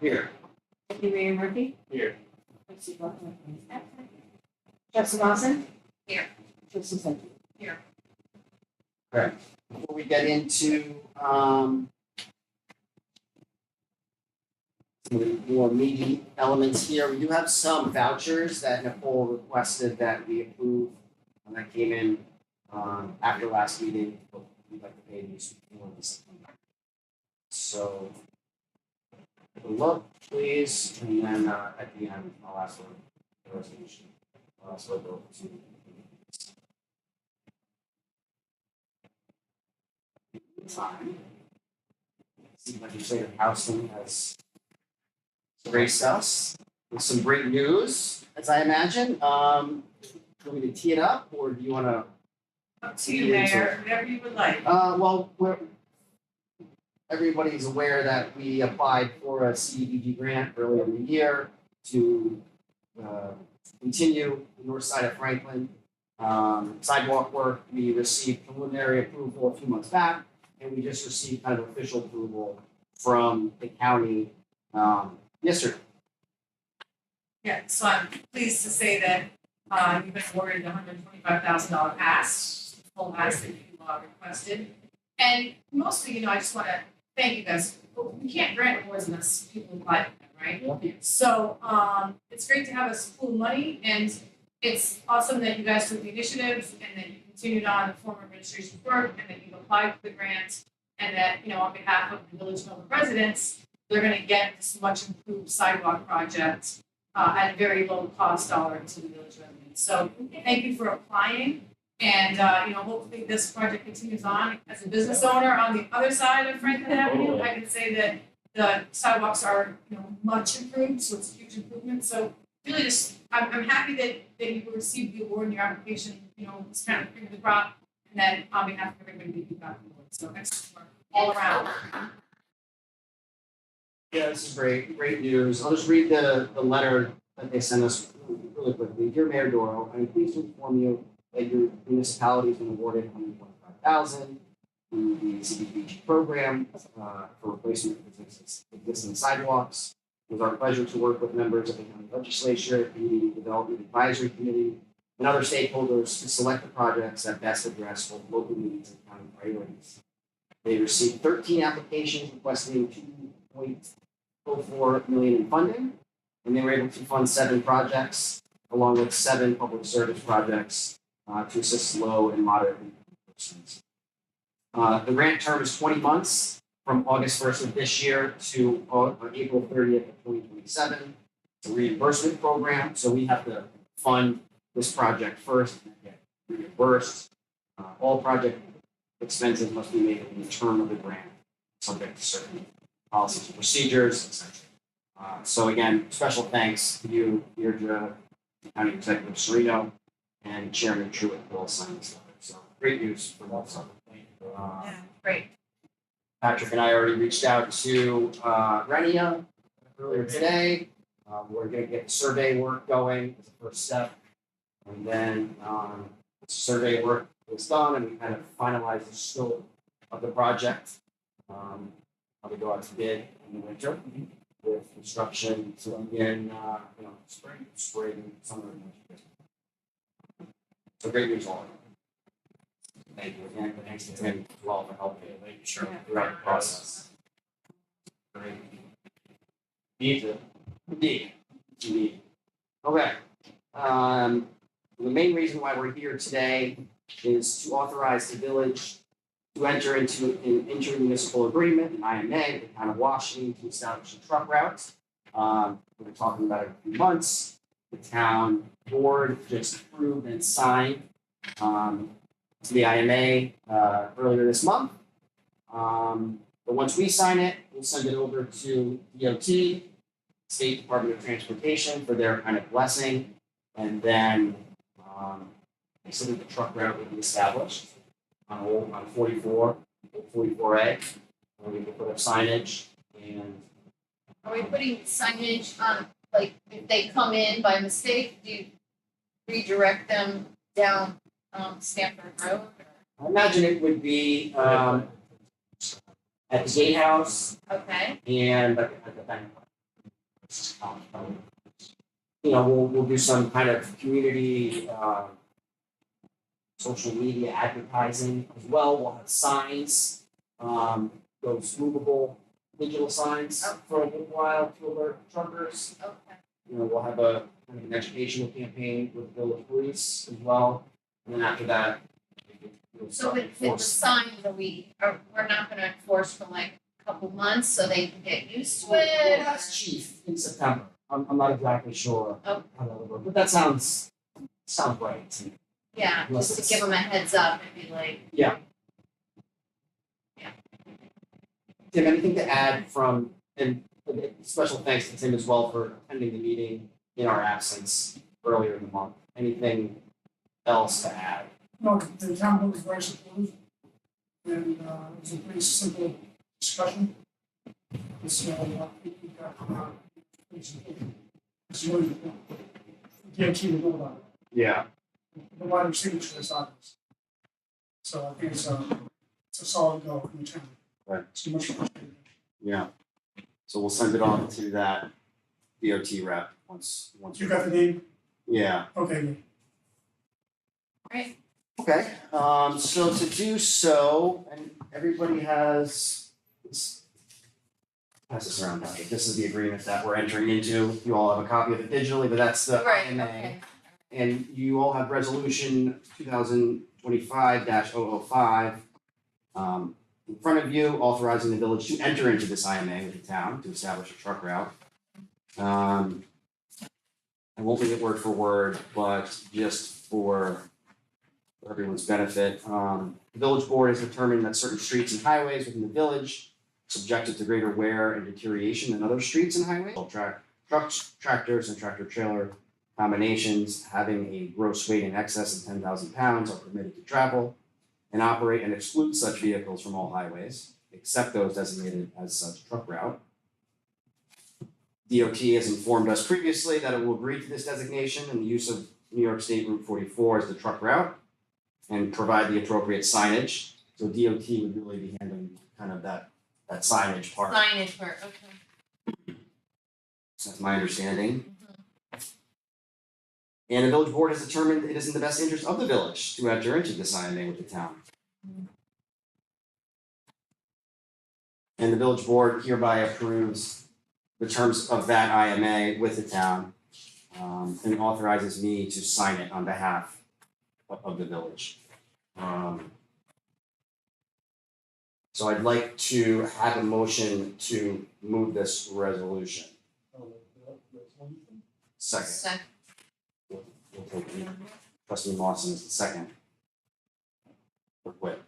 Here. Deputy Mayor Murphy? Here. Trustee Buckman? Trustee Lawson? Here. Trustee Zetti? Before we get into some of the more meaty elements here, we do have some vouchers that Nicole requested that we approve, and that came in after last meeting, but we'd like to pay these before this. So, take a look, please, and then at the end, I'll ask for the resolution. I'll also go to. Time. See, legislative Housing has graced us with some great news, as I imagine. Do you want me to tee it up, or do you want to? Up to you, Mayor, whatever you would like. Well, everybody's aware that we applied for a CDBG grant earlier in the year to continue the north side of Franklin sidewalk work. We received preliminary approval a few months back, and we just received kind of official approval from the county yesterday. Yeah, so I'm pleased to say that you've been awarded a $125,000 ask, full ask that you requested. And mostly, I just want to thank you guys. We can't grant awards unless people apply for them, right? So it's great to have us pool money, and it's awesome that you guys took the initiative and that you continued on the former administration's work and that you've applied for the grant, and that, on behalf of the Village Home residents, they're going to get this much improved sidewalk project at a very low cost dollar to the village residents. So thank you for applying, and hopefully this project continues on. As a business owner on the other side of Franklin Avenue, I can say that the sidewalks are much improved, so it's a huge improvement. So really just I'm happy that you received the award in your application. It's kind of cream of the crop, and then on behalf of everybody that you got the award. So excellent work all around. Yeah, this is great news. I'll just read the letter that they sent us really quickly. Dear Mayor Doro, I'm pleased to inform you that your municipality has been awarded $125,000 through the CDBG program for replacement of existing sidewalks. It was our pleasure to work with members of the county legislature, community development advisory committee, and other stakeholders to select the projects that best address both local needs and county priorities. They received 13 applications requesting $2.04 million in funding, and they were able to fund 7 projects, along with 7 public service projects to assist low and moderate income persons. The grant term is 20 months from August 1st of this year to April 30th of 2027. It's a reimbursement program, so we have to fund this project first and get reimbursed. All project expenses must be made in the term of the grant, subject to certain policies and procedures, etc. So again, special thanks to you, Deirdre, County Executive Serino, and Chairman Truitt who all signed this letter. So great news for that summer. Yeah, great. Patrick and I already reached out to Renia earlier today. We're going to get the survey work going as a first step, and then the survey work was done, and we kind of finalized the scope of the project. How we go out to bid in the winter with construction to begin, spring, summer. So great news all. Thank you again, but thanks to Tim as well for helping throughout the process. Great. Indeed. Okay. The main reason why we're here today is to authorize the village to enter into an intermunicipal agreement, an IMA, with the town of Washington to establish a truck route. We've been talking about it for a few months. The town board just approved and signed to the IMA earlier this month. But once we sign it, we'll send it over to DOT, State Department of Transportation, for their kind of blessing, and then so that the truck route will be established on 44, 44A, where we can put up signage. And are we putting signage on, like, if they come in by mistake, do you redirect them down Stanford Road? I imagine it would be at the gatehouse Okay. and at the bank. We'll do some kind of community, social media advertising as well. We'll have signs, those movable digital signs for a little while to alert truckers. Okay. We'll have a kind of an educational campaign with the village police as well. And then after that, we'll So start with the enforcing. signs, we're not gonna enforce for like a couple months so they can get used to Well, it? that's chief in September. I'm not exactly sure Oh. how that would work, but that sounds right to me. Yeah, Unless just it's- to give them a heads up and be like, Tim, anything to add from, and special thanks to Tim as well for attending the meeting in our absence earlier in the month. Anything else to add? No, the town board was very supportive, and it was a pretty simple discussion. So, we got, it's really, the DOT will know about Yeah. it, providing signatures on this. So I think it's a solid go from the town. Right. So much appreciated. Yeah. So we'll send it on to that DOT rep once. You got the name? Yeah. Okay, good. right, Okay, so to do so, and everybody has this. Pass this around, Patrick. This is the agreement that we're entering into. You all have a copy of it digitally, but that's the right, IMA. okay. And you all have resolution 2025-005 in front of you, authorizing the village to enter into this IMA with the town to establish a truck route. I won't read it word for word, but just for everyone's benefit, the village board has determined that certain streets and highways within the village subjected to greater wear and deterioration than other streets and highways. Trucks, tractors, and tractor-trailer combinations having a gross weight in excess of 10,000 pounds are permitted to travel and operate and exclude such vehicles from all highways, except those designated as such truck route. DOT has informed us previously that it will agree to this designation and the use of New York State Route 44 as the truck route and provide the appropriate signage. So DOT would really be handling kind of that signage part. Signage part, okay. That's my understanding. And the village board has determined it is in the best interest of the village to enter into this IMA with the town. And the village board hereby approves the terms of that IMA with the town, and authorizes me to sign it on behalf of the village. So I'd like to have a motion to move this resolution. Second. We'll take it. Trustee Lawson is the second. For quit.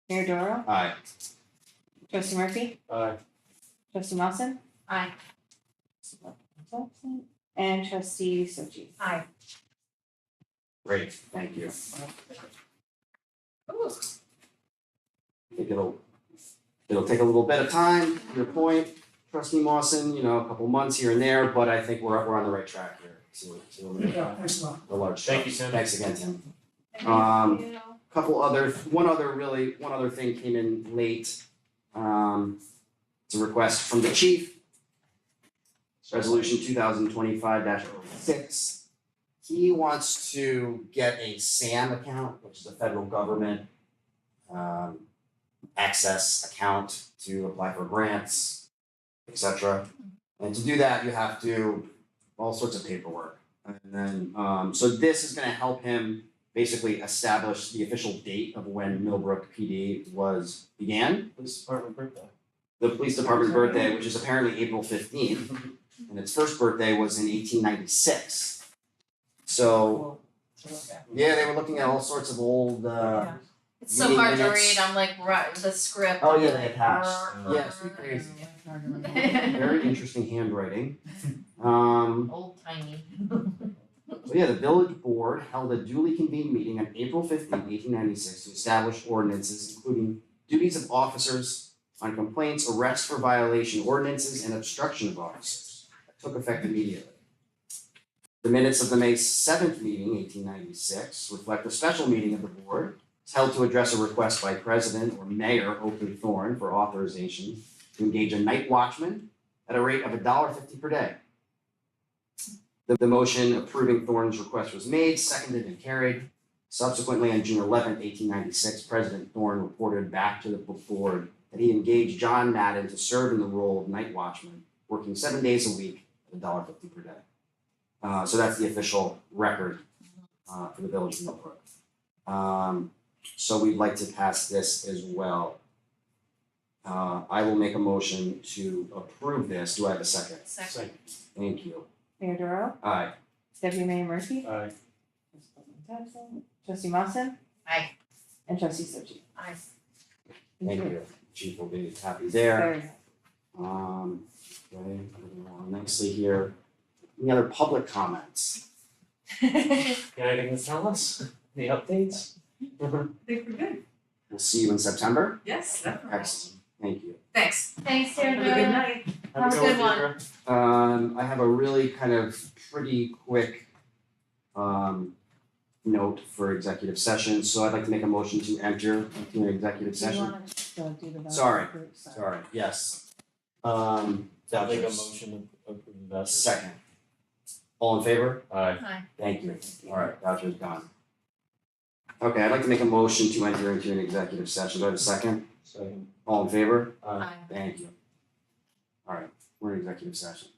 Mayor Doro, Aye. Trustee Murphy, Aye. Trustee Lawson, Aye. and Trustee Sochi. Aye. Great, thank you. Ooh. I think it'll take a little bit of time, to your point, Trustee Mawson, a couple months here and there, but I think we're on the right track here to Yeah, thanks a lot. the large. Thank you, Tim. Thanks again, Tim. Thank Um, you. One other thing came in late. It's a request from the chief. Resolution 2025-06. He wants to get a SAM account, which is a federal government access account to apply for grants, etc. And to do that, you have to all sorts of paperwork. And then so this is going to help him basically establish the official date of when Millbrook PD began. Police department birthday. The police department birthday, which is apparently April 15th, and its first birthday was in 1896. So, yeah, they were looking at all sorts of old, It's so meeting hard to minutes. read, I'm like, right, the script. Oh, I'm yeah, they like, attached. Yeah, it's pretty crazy. Very interesting handwriting. Old timey. So yeah, the village board held a duly convened meeting on April 15th, 1896 to establish ordinances including duties of officers on complaints, arrests for violation ordinances, and obstruction of officers. That took effect immediately. The minutes of the May 7th meeting, 1896, reflect a special meeting of the board. It's held to address a request by President or Mayor Oakley Thorne for authorization to engage a night watchman at a rate of $1.50 per day. The motion approving Thorne's request was made, seconded, and carried. Subsequently, on June 11th, 1896, President Thorne reported back to the board that he engaged John Madden to serve in the role of night watchman, working 7 days a week at $1.50 per day. So that's the official record for the village of Millbrook. So we'd like to pass this as well. I will make a motion to approve this. Do I have a second? Second. Thank you. Mayor Doro, Aye. Deputy Mayor Murphy. Aye. Trustee Lawson. Aye. And trustee Sochi. Aye. Thank you. Chief will be happy there. Very good. Okay, moving along nicely here. Any other public comments? Anything to tell us? Any updates? I think we're good. We'll see you in September. Yes, definitely. Excellent. Thank you. Thanks. Thanks, Have a good Deirdre. night. Have a good one. Deidre. I have a really kind of pretty quick note for executive session, so I'd like to make a motion to enter into an executive Do you session. wanna go do the vote? Sorry. Group? Sorry, yes. I'll make a Vouchers. motion to approve that. Second. All in favor? Aye. Aye. Thank you. All right, voucher's gone. Okay, I'd like to make a motion to enter into an executive session. Do I have a second? Second. All in favor? Aye. Thank you. All right, we're in executive session.